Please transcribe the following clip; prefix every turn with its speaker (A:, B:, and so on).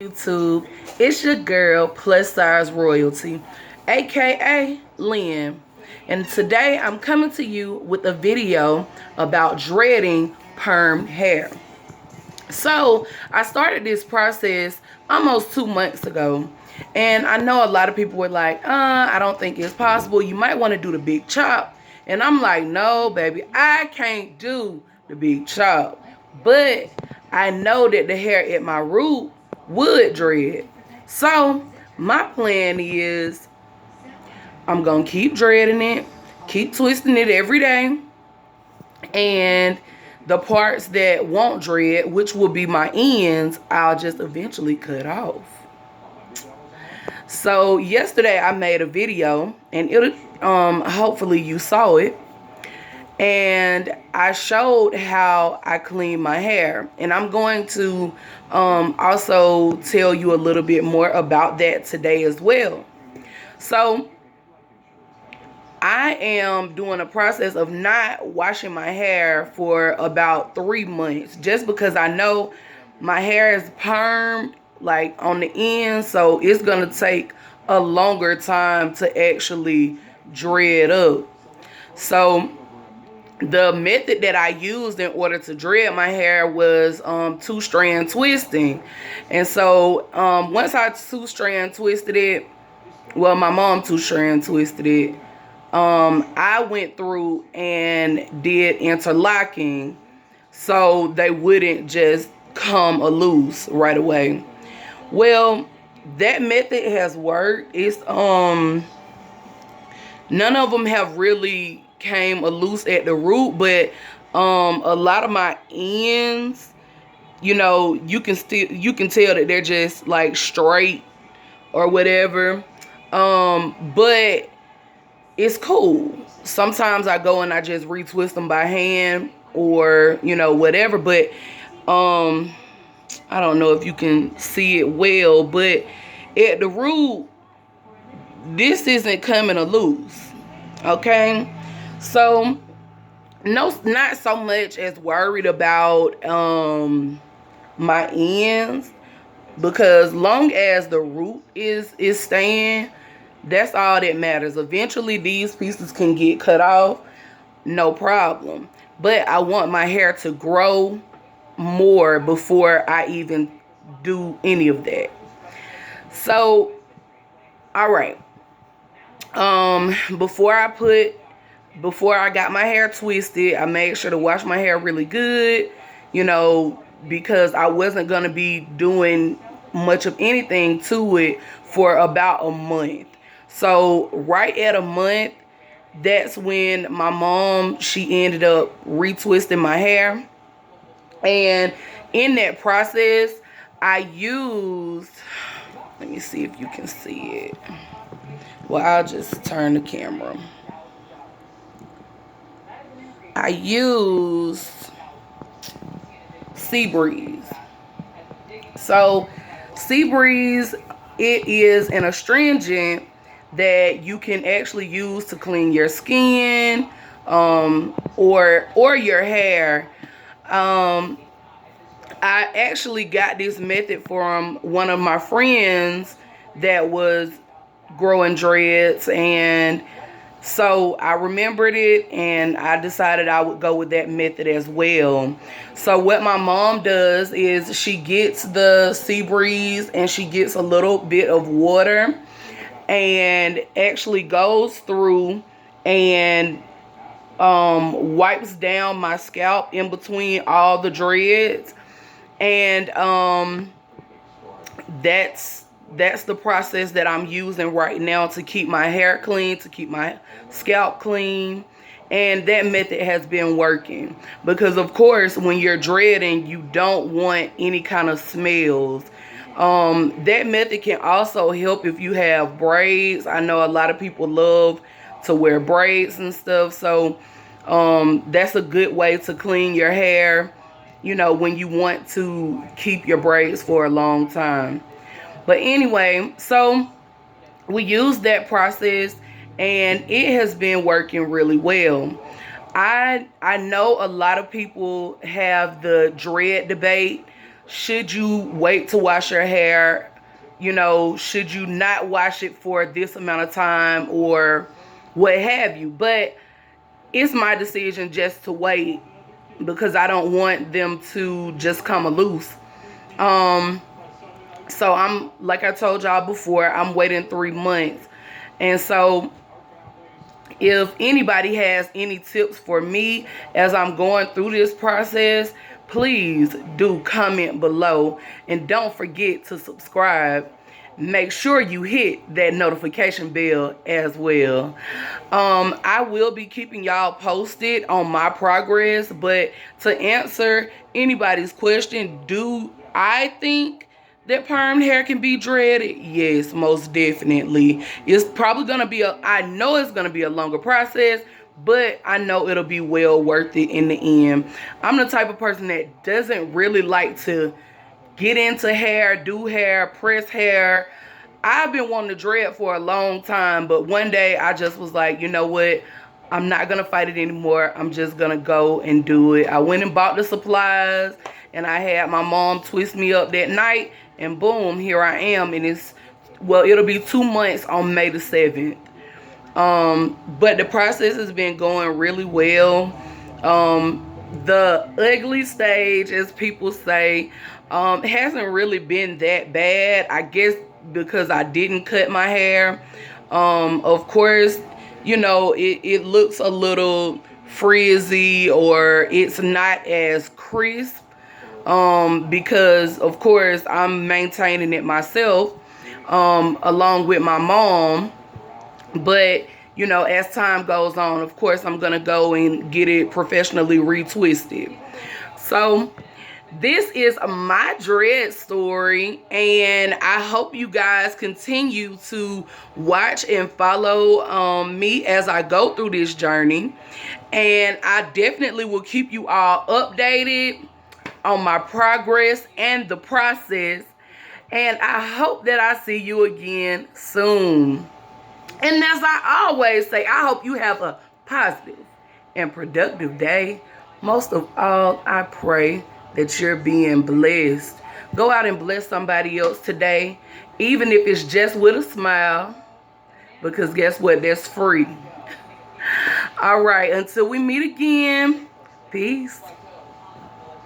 A: YouTube, it's your girl Plus Size Royalty, aka Lynn, and today I'm coming to you with a video about dreading perm hair. So I started this process almost 2 months ago, and I know a lot of people were like, I don't think it's possible. You might want to do the big chop. And I'm like, no, baby, I can't do the big chop. But I know that the hair at my root would dread. So my plan is I'm going to keep dreading it, keep twisting it every day, and the parts that won't dread, which will be my ends, I'll just eventually cut off. So yesterday I made a video, and hopefully you saw it, and I showed how I clean my hair, and I'm going to also tell you a little bit more about that today as well. So I am doing a process of not washing my hair for about 3 months, just because I know my hair is permed like on the end, so it's gonna take a longer time to actually dread up. So the method that I used in order to dread my hair was 2-strand twisting. And so once I 2-strand twisted it, well, my mom 2-strand twisted it, I went through and did interlocking so they wouldn't just come loose right away. Well, that method has worked. It's none of them have really came loose at the root, but a lot of my ends, you can tell that they're just like straight or whatever. But it's cool. Sometimes I go and I just retwist them by hand or whatever, but I don't know if you can see it well, but at the root, this isn't coming loose. Okay, so no, not so much as worried about my ends, because long as the root is staying, that's all that matters. Eventually these pieces can get cut off, no problem, but I want my hair to grow more before I even do any of that. So all right, before I got my hair twisted, I made sure to wash my hair really good, because I wasn't going to be doing much of anything to it for about a month. So right at a month, that's when my mom, she ended up retwisting my hair. And in that process, I used, let me see if you can see it. Well, I'll just turn the camera. I used Sea-Breeze. So Sea-Breeze, it is an astringent that you can actually use to clean your skin or your hair. I actually got this method from one of my friends that was growing dreads, and so I remembered it and I decided I would go with that method as well. So what my mom does is she gets the Sea-Breeze and she gets a little bit of water and actually goes through and wipes down my scalp in between all the dreads. And that's the process that I'm using right now to keep my hair clean, to keep my scalp clean. And that method has been working, because of course when you're dreading, you don't want any kind of smells. That method can also help if you have braids. I know a lot of people love to wear braids and stuff, so that's a good way to clean your hair, when you want to keep your braids for a long time. But anyway, so we use that process and it has been working really well. I know a lot of people have the dread debate. should you wait to wash your hair? You know, should you not wash it for this amount of time or what have you? But it's my decision just to wait because I don't want them to just come loose. So I'm, like I told y'all before, I'm waiting 3 months. And so if anybody has any tips for me as I'm going through this process, please do comment below. And don't forget to subscribe. Make sure you hit that notification bell as well. I will be keeping y'all posted on my progress. But to answer anybody's question, do I think that permed hair can be dreaded? Yes, most definitely. It's probably going to be I know it's going to be a longer process, but I know it'll be well worth it in the end. I'm the type of person that doesn't really like to get into hair, do hair, press hair. I've been wanting to dread for a long time, but one day I just was like, you know what? I'm not going to fight it anymore. I'm just going to go and do it. I went and bought the supplies, and I had my mom twist me up that night, and boom, here I am. And it'll be 2 months on May the 7th. But the process has been going really well. The ugly stage, as people say, hasn't really been that bad. I guess because I didn't cut my hair. Of course, you know, it looks a little frizzy, or it's not as crisp. Because of course I'm maintaining it myself, along with my mom. But you know, as time goes on, of course I'm gonna go and get it professionally retwisted. So this is my dread story, and I hope you guys continue to watch and follow me as I go through this journey. And I definitely will keep you all updated on my progress and the process. And I hope that I see you again soon. And as I always say, I hope you have a positive and productive day. Most of all, I pray that you're being blessed. Go out and bless somebody else today, even if it's just with a smile, because guess what? That's free. All right, until we meet again, peace.